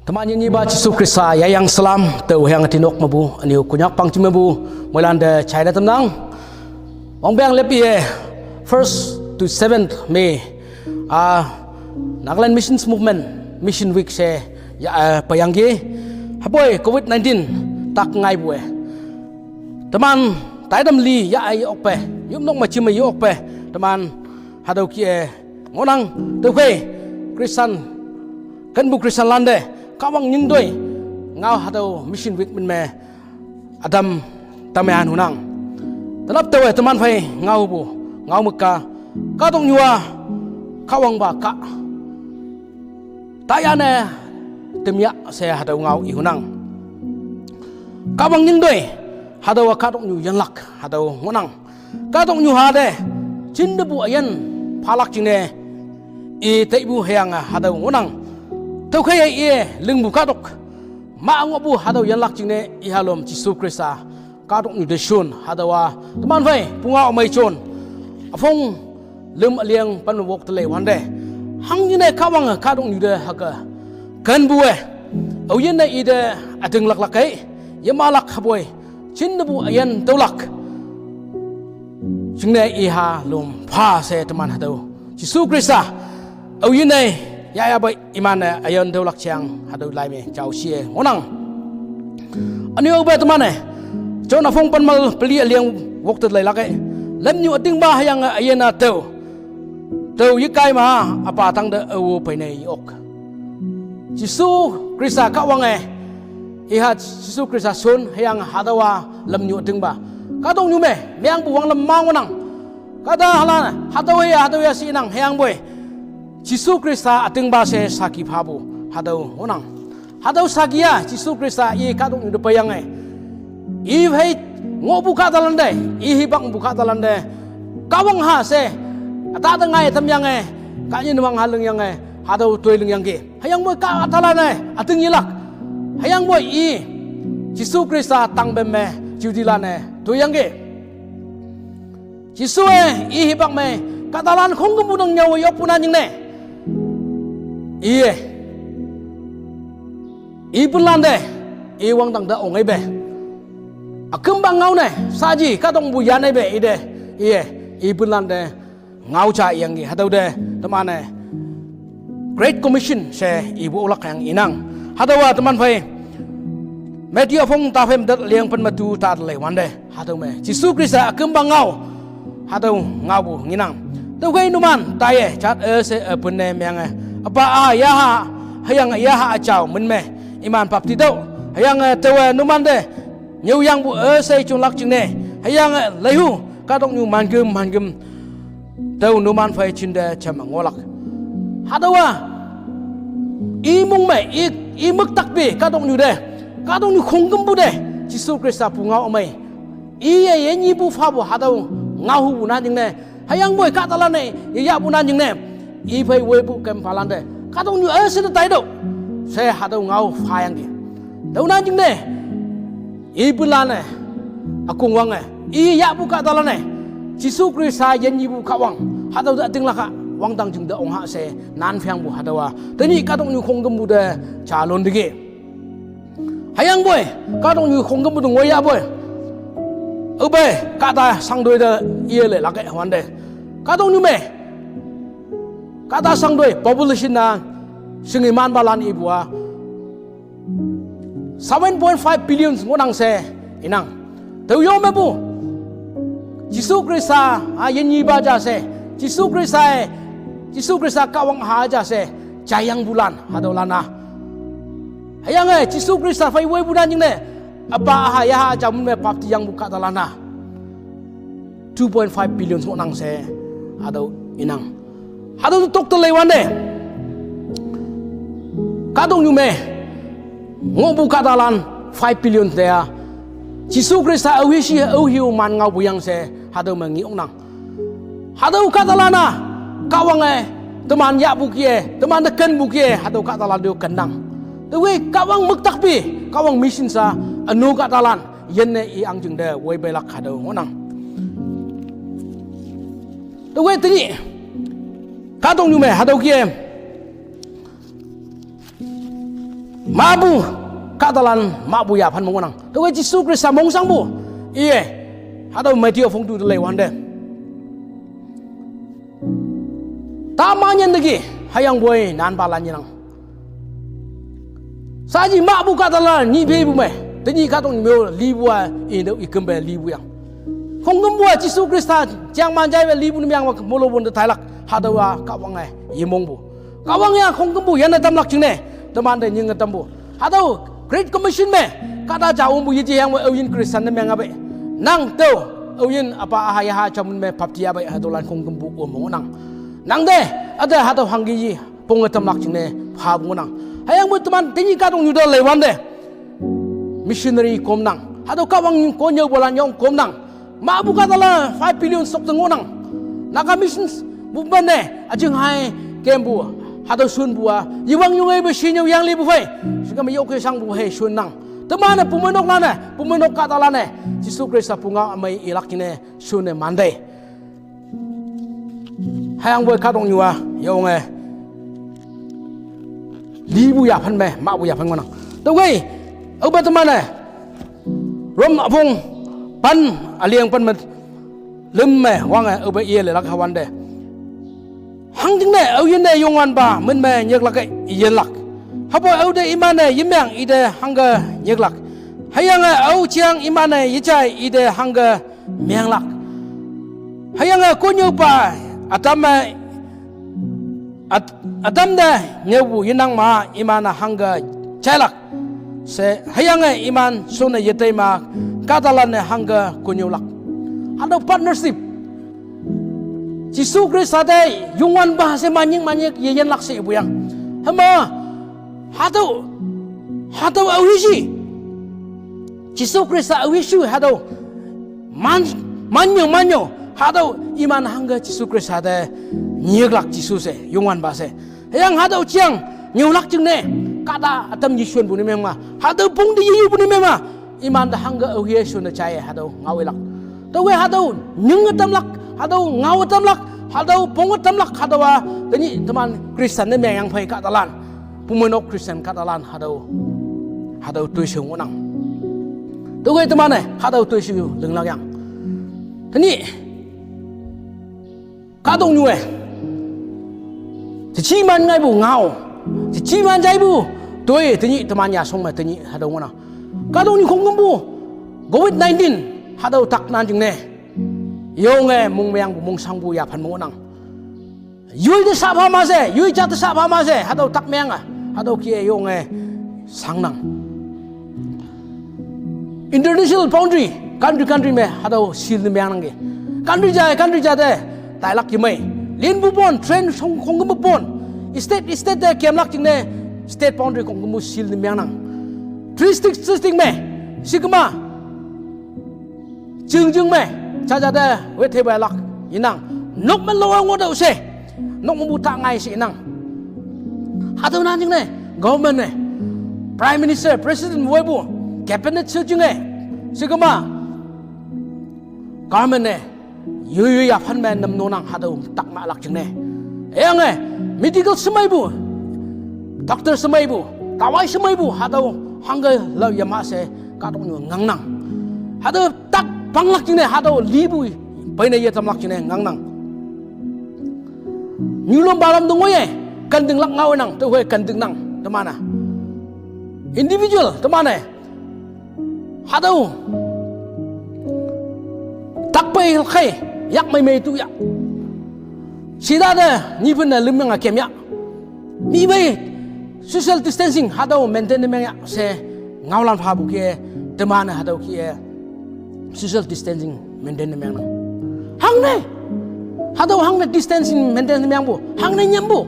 Teman nyanyi baca Krista ya yang selam tu yang tinok mabu aniu kunyak pangci mabu mulan de China tenang wang bang lepi 1st to 7th May Nagaland Missions Movement Mission Week se ya payanggi hapoi COVID-19 tak ngai bue teman tai dam li ya ai okpe yum nok machi mai okpe teman hadau ki ngonang tu kwe Kristan kan bu Kristan lande kawang nyingdoi ngau hadau Mission Week min me adam tamean hunang tanap tawe teman fai ngau bu ngau meka ka tong nyua kawang ba ka tayane temya se hadau ngau I hunang kawang nyingdoi hadau ka tong nyu yanlak hadau ngonang ka tong nyu hade jindebu ayan phalak jingne I teibu heang hadau ngonang tau kaya ie lưng bu kadok ma ngop bu hadau yan lak jingne I halom Jisu Krista kadok nu de shun hadawa teman vai punga mai chon afong lum aliang pan wok tele wande hang jine kawang kadok nu de haka kan bu au yen I de ating lak lak kai yamalak haboi chin bu ayan tolak jingne I halom pha se teman hadau Jisu Krista au yen ya bai iman ayon tolak chiang hadau lai me chau sie ngonang ani oba teman chona phong pan mal peli aliang wok tet lai lakai lam nyu ating ba hayang ayena teu yikai ma apa tang de awu pai nei ok Jisu Krista ka wang iha Jisu Krista sun hayang hadawa lam nyu ating ba ka dong nyu me meang bu wang lam ma ngonang kada halana hadawa ya sinang hayang boy Jisu Krista ating ba se saki phabu hadau onang hadau sakia Jisu Krista I kadung nu payang I hai ngobu ka dalande I hibang buka dalande kawang ha se ata tangai tamyang ka nyin wang halung yang hadau toilung yang ge hayang boy ka atalane ating yilak hayang boy I Jisu Krista tangbeme judilane toyang ge Jisu I hibang me katalan khong gumudang nyaw yopunan jingne Iye Ibulande Iwang tang da ongai be Akembang ngau ne saji katong buyan be ide iye Ibulande ngau cha yang gi hadau de temane Great Commission se ibu ulak yang inang hadawa teman fai media phong ta fem dat liang pen matu ta le wande hadau me Jisu Krista akembang ngau hadau ngau bu nginang tau kai numan taye chat se pune meng apa ya hayang ya achau min me iman pap ti dau hayang tewa numan de nyau yang bu sei chung lak chung ne hayang lehu ka dong nyu mangum tau numan phai chin de cham ngolak hadawa I mung me I mek tak be ka dong nyu de ka dong nyu khongum bu de Jisu Krista pu ngau mai I ye nyi bu fa bu hadau ngau hu na jing ne hayang boy ka tala ne ya bu na jing ne I phai we bu kem phalande ka dong nyu se tai do se hadau ngau phayang gi dau na jing ne I bulane akung wang I ya bu ka tala ne Jisu Krista yen yi bu ka wang hadau da ting la ka wang dang jing da ong ha se nan phyang bu hadawa tani ka dong nyu khong gum bu de cha lon de ge hayang boy ka dong nyu khong gum bu ngoi ya boy ube ka ta sang doi de ye le la ke wan de ka dong nyu me kata sang doi population na singi man balan ibua 7.5 billion ngonang se inang teu yo me bu Jisu Krista yen yi ba ja se Jisu Krista kawang ha ja se jayang bulan hadau lana hayang Jisu Krista fai we bulan jing ne apa ha ya jam me pap ti yang buka dalana 2.5 billion ngonang se hadau inang hadau tok to lewande kadong yume ngobu kadalan 5 billion there Jisu Krista awishi awhiu man ngau buyang se hadau mangi ongnang hadau kadalana kawang teman ya bukie teman deken bukie hadau kadalan dio kendang dewe kawang mektak pi kawang mission sa anu kadalan yenne I angjing de we belak hadau ngonang dewe tini kadong yume hadau kie mabu katalan mabu ya phan mongonang to we jisu christ samong sangbu iye hado metio phong tu le wande tamanyan degi hayang boy nan balan yang saji mabu katalan ni be bu me tani katong meo libua indo ikambe libu yang phong gumbu jisu christ jang manjai we libu ni yang molo bon de thailak hado wa kawang ai yimong bu kawang ya phong gumbu yan tam lak ching ne teman de nying tambu hado Great Commission me kata jauh bu yiji yang awin Kristen me ngabe nang teu awin apa ahaya ha chamun me paptia be hadolan kong gembu omong nang de ada hado hanggi pongatam lak ching ne pha bu nang hayang bu teman tingi ka dong yudo lewan de missionary kom nang hado kawang ko nyau bolan yong kom nang ma bu kata la 5 billion sok teng nang naga missions bu bane ajeng hai kembu hado sun bua yiwang yung ai be sinyo yang li bu fai sigam yo ke sang bu he sun nang temana pumenok lana pumenok kata lana jisu krista punga amai ilak ne sun ne mande hayang boy ka dong yuwa yo nge li bu ya phan me ma bu ya phan nang to wei au ba temana rom apung pan aliang pan lum me wang au ba ye le lak hawan de hang jing ne au yin ne yong wan ba men me nyek lak yen lak hapo au de iman ne yimang ide hanga nyek lak hayang au chiang iman ne yichai ide hanga myang lak hayang ko nyu pa atam de nyebu yinang ma iman hanga chailak se hayang iman sone yetai ma katalan ne hanga ko nyu lak ado partnership Jisu Christ ada yungan bahasa manying yeyen laksi ibu yang hama hado awisi Jisu Christ awisi hado manyo hado iman hangga Jisu Christ ada nyeglak Jisu se yungan bahasa yang hado ciang nyulak jeng ne kata atam Yesus buni memang hado pung di Yesus buni memang iman dah hangga Yesus na caya hado ngawilak tahu hado nyung atam lak hado ngau atam lak hado pongot tam lak hado wa tani teman Kristen ne yang phai katalan pumenok Kristen katalan hado tuisung onang to we teman ne hado tuisu lenglang yang tani kadong nyue chi man ngai bu ngau chi man jai bu toi tani teman ya song ma tani hado onang kadong ni khong bu COVID-19 hado tak nan jing ne yo nge mung meyang bu mung sang bu ya phan mo nang yui de sa pha ma se yui cha de sa pha ma se hado tak meng hado ki yo nge sang nang international boundary country me hado sil de meng nang ge country ja de tai lak ki mai lin bu bon train khong bu bon state de kem lak jing ne state boundary khong bu sil de meng nang district me sigma jung me cha de we the ba lak inang nok man lo ngo do se nok mu ta ngai si nang hado nan jing ne government ne prime minister president we bu cabinet chu jing ne sigma government ne yu ya phan man nam no nang hado tak ma lak jing ne yang ne medical semai bu doctor semai bu tawai semai bu hado hangga lo ya ma se ka dong ngang nang hado tak pang lak jing ne hado libu pai ne ye tam lak jing ne ngang nang nyulom balam dong ye kan ding lak ngau nang to we kan ding nang te mana individual te mana hado tak pai khai yak mai tu ya sida de ni pun na lim nga kem ya mi bai social distancing hado maintain me ya se ngau lan pha bu ke te mana hado ki social distancing maintain me nang hang ne hado hang ne distancing maintain me bu hang ne nyambu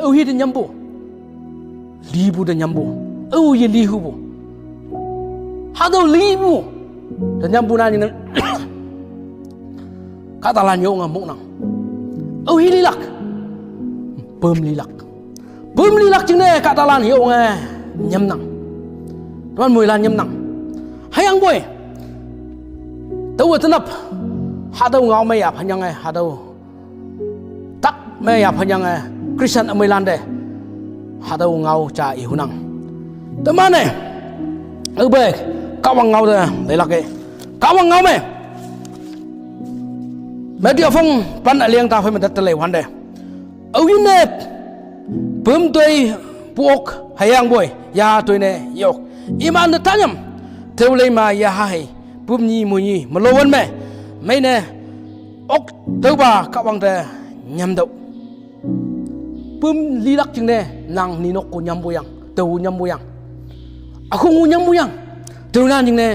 au hi de nyambu libu de nyambu au ye lihu bu hado libu de nyambu na ni katalan yo ngamuk nang au hi lilak pem lilak jing ne katalan yo nge nyam nang tuan mui lan nyam nang hayang boy tahu tenap hado ngau me ya phanyang hado tak me ya phanyang Christian amai lan de hado ngau cha i hunang teman ube kawang ngau dah lelaki kawang ngau media phong pan aliang ta phai madat telai wan de awinet bum toi puok hayang boy ya toi ne yok iman de tanyam teulai ma ya hai bum ni mu ni malowan me mai ne ok teuba kawang de nyam dau bum lilak jing ne nang ni nok ko nyam boyang teu nyam boyang aku ngu nyam boyang teu nan jing ne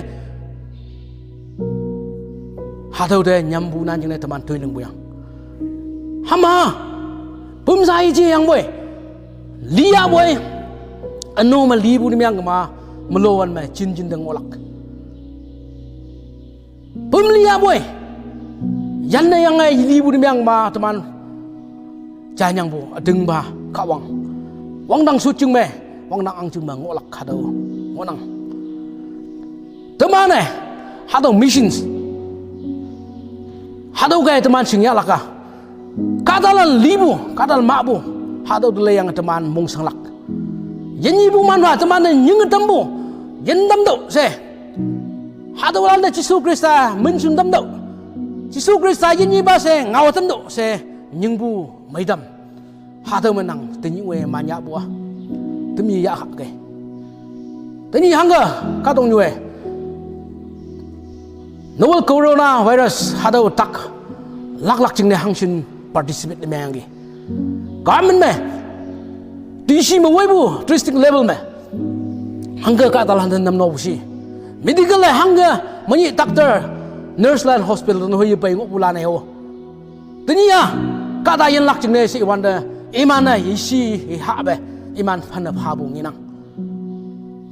hatu de nyambu nan jing ne teman tui leng boyang hama bum sai ji yang boy lia boy anu ma li bu ni yang ma melowan ma jin jin deng olak bum lia boy yan na yang ai li bu ni yang ma teman janyang bu adeng ba kawang wang dang su chung me wang dang ang chung ma ngolak hado ngonang teman hado missions hado gay teman singya laka kadalan libu kadal mabu hado dule yang teman mung sanglak yen ibu manwa teman nyeng tambu yen dam do se hado lan da Jisu Krista mensun dam do Jisu Krista yen ba se ngaw tam do se nyeng bu mai dam hado menang teni we manya bu temi ya hak ke teni hanga kadong nyue novel corona virus hado tak lak jing ne hangsin participate le mangi gamen me dc me weibu district level me hanga ka talan nam no busi medical le hanga mani doctor nurse land hospital no hi pai ngo pula ne ho tenia ka da yen lak jing ne si wanda imana isi ha be iman phana phabu nginang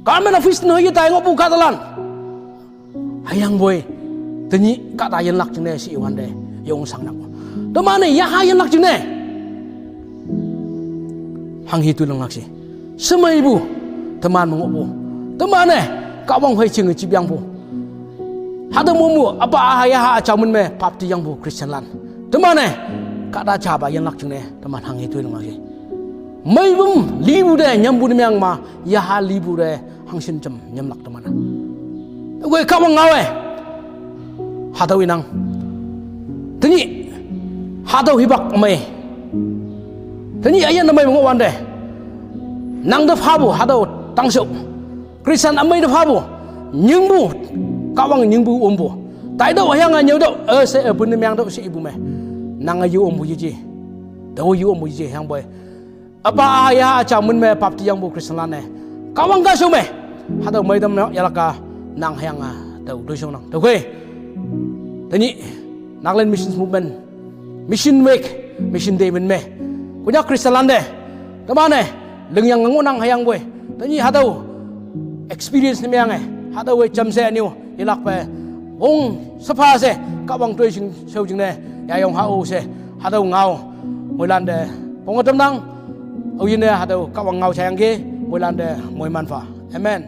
gamen office no hi tai ngo pu ka talan hayang boy teni ka da yen lak jing ne si wanda yong sang nak teman ya hayan lak jing ne hang hi tu lang lak si semai bu teman mengo bu teman ka wang hoi ching chi byang bu hada mu apa ya ha chamun me pap ti yang bu Christian lan teman ka da cha ba yen lak jing ne teman hang hi tu lang lak si mai bum li bu de nyam bu ni yang ma ya ha li bu de hang sin cham nyam lak teman goi ka wang ngawe hada winang teni hado hibak mai teni ayan mai mo wande nang da phabu hado tangso Christian amai da phabu nyingbu kawang nyingbu ombu tai do hayang nyau do se bun myang do si ibu me nang ayu ombu ji do yu ombu ji hang boy apa ya cha mun me pap ti yang bu Christian lan ne kawang ga so me hado mai dam yalaka nang hayang do do so nang do kwe teni Nagaland Missions Movement, Mission Week, Mission Day men me. Kunya Christian lande, teman leng yang ngunang hayang boy. Tani hadau experience ni meang hadau we jam se niu ilak pe. Wong sepa se kawang tuai sing seu jing ne ya yong hau se hadau ngau moi lande. Pong tam nang au yin ne hadau kawang ngau sayang ge moi lande moi manfa. Amen.